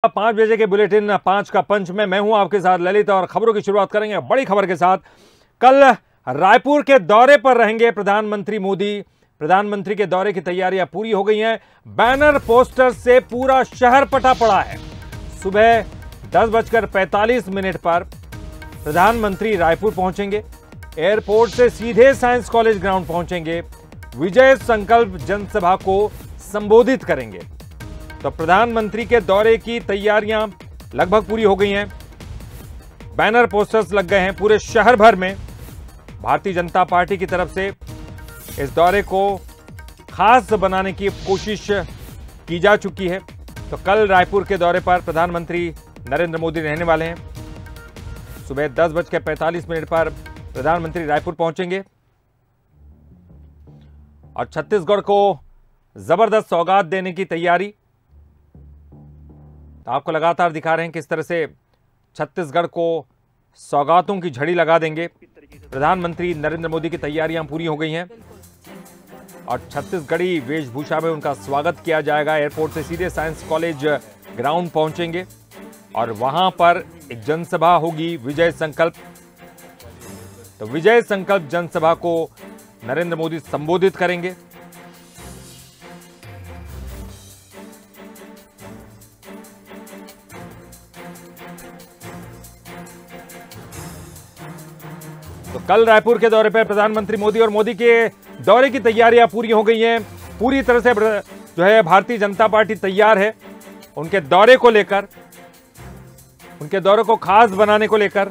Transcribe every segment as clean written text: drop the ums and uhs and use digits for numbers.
5 बजे के बुलेटिन 5 का पंच में मैं हूं आपके साथ ललित और खबरों की शुरुआत करेंगे बड़ी खबर के साथ। कल रायपुर के दौरे पर रहेंगे प्रधानमंत्री मोदी। प्रधानमंत्री के दौरे की तैयारियां पूरी हो गई हैं। बैनर पोस्टर से पूरा शहर पटा पड़ा है। सुबह 10:45 पर प्रधानमंत्री रायपुर पहुंचेंगे। एयरपोर्ट से सीधे साइंस कॉलेज ग्राउंड पहुंचेंगे। विजय संकल्प जनसभा को संबोधित करेंगे। तो प्रधानमंत्री के दौरे की तैयारियां लगभग पूरी हो गई हैं। बैनर पोस्टर्स लग गए हैं पूरे शहर भर में। भारतीय जनता पार्टी की तरफ से इस दौरे को खास बनाने की कोशिश की जा चुकी है। तो कल रायपुर के दौरे पर प्रधानमंत्री नरेंद्र मोदी रहने वाले हैं। सुबह 10:45 पर प्रधानमंत्री रायपुर पहुंचेंगे और छत्तीसगढ़ को जबरदस्त सौगात देने की तैयारी। तो आपको लगातार दिखा रहे हैं किस तरह से छत्तीसगढ़ को सौगातों की झड़ी लगा देंगे। प्रधानमंत्री नरेंद्र मोदी की तैयारियां पूरी हो गई हैं और छत्तीसगढ़ी वेशभूषा में उनका स्वागत किया जाएगा। एयरपोर्ट से सीधे साइंस कॉलेज ग्राउंड पहुंचेंगे और वहां पर एक जनसभा होगी, विजय संकल्प। तो विजय संकल्प जनसभा को नरेंद्र मोदी संबोधित करेंगे। तो कल रायपुर के दौरे पर प्रधानमंत्री मोदी और मोदी के दौरे की तैयारियां पूरी हो गई हैं। पूरी तरह से जो है भारतीय जनता पार्टी तैयार है उनके दौरे को लेकर, उनके दौरे को खास बनाने को लेकर।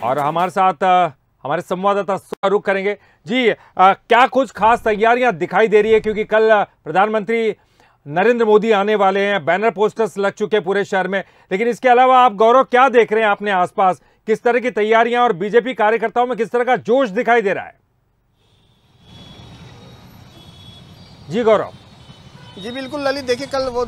और हमारे साथ हमारे संवाददाता रुक करेंगे। जी, क्या कुछ खास तैयारियां दिखाई दे रही है, क्योंकि कल प्रधानमंत्री नरेंद्र मोदी आने वाले हैं। बैनर पोस्टर्स लग चुके हैं पूरे शहर में, लेकिन इसके अलावा आप गौरव क्या देख रहे हैं अपने आसपास? किस तरह की तैयारियां और बीजेपी कार्यकर्ताओं में किस तरह का जोश दिखाई दे रहा है? जी गौरव। जी बिल्कुल ललित, देखिए कल वो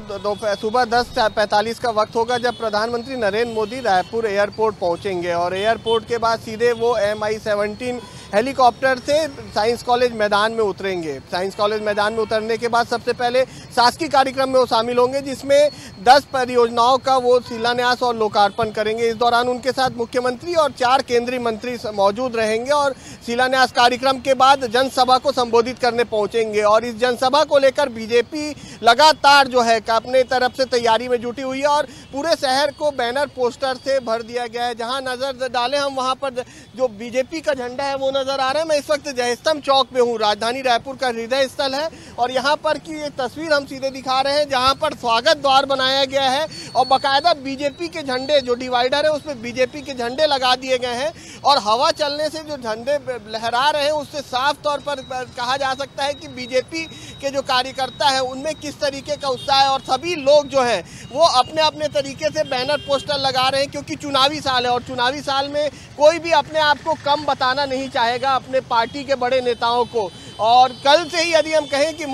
सुबह 10:45 का वक्त होगा जब प्रधानमंत्री नरेंद्र मोदी रायपुर एयरपोर्ट पहुंचेंगे और एयरपोर्ट के बाद सीधे वो MI-17 हेलीकॉप्टर से साइंस कॉलेज मैदान में उतरेंगे। साइंस कॉलेज मैदान में उतरने के बाद सबसे पहले शासकीय कार्यक्रम में वो शामिल होंगे, जिसमें 10 परियोजनाओं का वो शिलान्यास और लोकार्पण करेंगे। इस दौरान उनके साथ मुख्यमंत्री और 4 केंद्रीय मंत्री मौजूद रहेंगे और शिलान्यास कार्यक्रम के बाद जनसभा को संबोधित करने पहुंचेंगे। और इस जनसभा को लेकर बीजेपी लगातार जो है अपने तरफ से तैयारी में जुटी हुई है और पूरे शहर को बैनर पोस्टर से भर दिया गया है। जहां नजर डालें हम, वहां पर जो बीजेपी का झंडा है वो नजर आ रहा है। मैं इस वक्त जयस्तंभ चौक पे हूँ, राजधानी रायपुर का हृदय स्थल है, और यहाँ पर की एक तस्वीर हम सीधे दिखा रहे हैं जहाँ पर स्वागत द्वार बनाया गया है और बाकायदा बीजेपी के झंडे, जो डिवाइडर है उसमें बीजेपी के झंडे लगा दिए गए हैं। और हवा चलने से जो झंडे लहरा रहे हैं उससे साफ तौर पर कहा जा सकता है कि बीजेपी के जो कार्यकर्ता है उनमें किस तरीके का उत्साह है। और सभी लोग जो है वो अपने अपने तरीके से बैनर पोस्टर लगा रहे हैं, क्योंकि चुनावी साल है और चुनावी साल में कोई भी अपने आप को कम बताना नहीं चाहेगा अपने पार्टी के बड़े नेताओं को। और कल से ही यदि हम कहें कि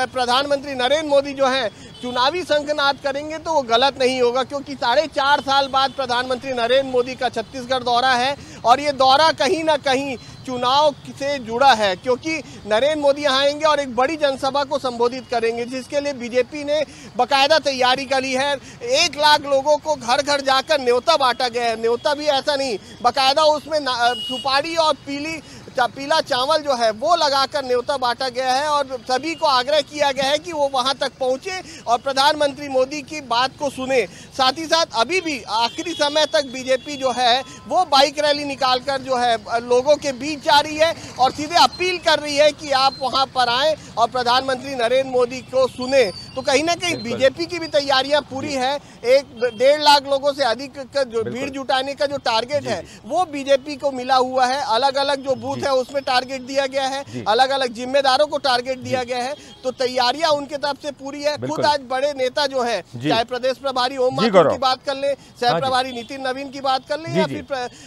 प्रधानमंत्री नरेंद्र मोदी जो है चुनावी शंखनाद करेंगे तो वो गलत नहीं होगा, क्योंकि 4.5 साल बाद प्रधानमंत्री नरेंद्र मोदी का छत्तीसगढ़ दौरा है और ये दौरा कहीं ना कहीं चुनाव से जुड़ा है, क्योंकि नरेंद्र मोदी यहाँ आएंगे और एक बड़ी जनसभा को संबोधित करेंगे, जिसके लिए बीजेपी ने बाकायदा तैयारी करी है। 1 लाख लोगों को घर घर जाकर न्योता बांटा गया है। न्योता भी ऐसा नहीं, बाकायदा उसमें सुपारी और पीला चावल जो है वो लगाकर न्योता बांटा गया है और सभी को आग्रह किया गया है कि वो वहां तक पहुंचे और प्रधानमंत्री मोदी की बात को सुने। साथ ही साथ अभी भी आखिरी समय तक बीजेपी जो है वो बाइक रैली निकालकर जो है लोगों के बीच जा रही है और सीधे अपील कर रही है कि आप वहां पर आएं और प्रधानमंत्री नरेंद्र मोदी को सुने। तो कहीं ना कहीं बीजेपी की भी तैयारियां पूरी है। 1.5 लाख लोगों से अधिक का जो भीड़ जुटाने का जो टारगेट है वो बीजेपी को मिला हुआ है। अलग अलग जो बूथ है उसमें टारगेट दिया गया है, अलग अलग जिम्मेदारों को टारगेट दिया गया है। तो तैयारियां उनके तरफ से पूरी है। खुद आज बड़े नेता जो है, चाहे प्रदेश प्रभारी ओम माथुर की बात कर ले, सह प्रभारी नितिन नवीन की बात कर ले, या फिर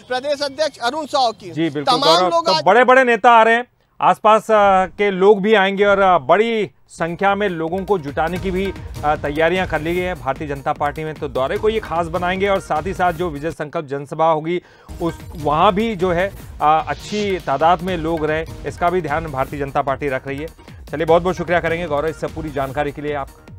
प्रदेश अध्यक्ष अरुण साव की, तमाम लोग बड़े बड़े नेता आ रहे हैं आसपास के लोग भी आएंगे और बड़ी संख्या में लोगों को जुटाने की भी तैयारियां कर ली गई है भारतीय जनता पार्टी में। तो दौरे को ये खास बनाएंगे और साथ ही साथ जो विजय संकल्प जनसभा होगी उस वहाँ भी जो है अच्छी तादाद में लोग रहे, इसका भी ध्यान भारतीय जनता पार्टी रख रही है। चलिए, बहुत बहुत शुक्रिया करेंगे गौरव इस पूरी जानकारी के लिए आपका।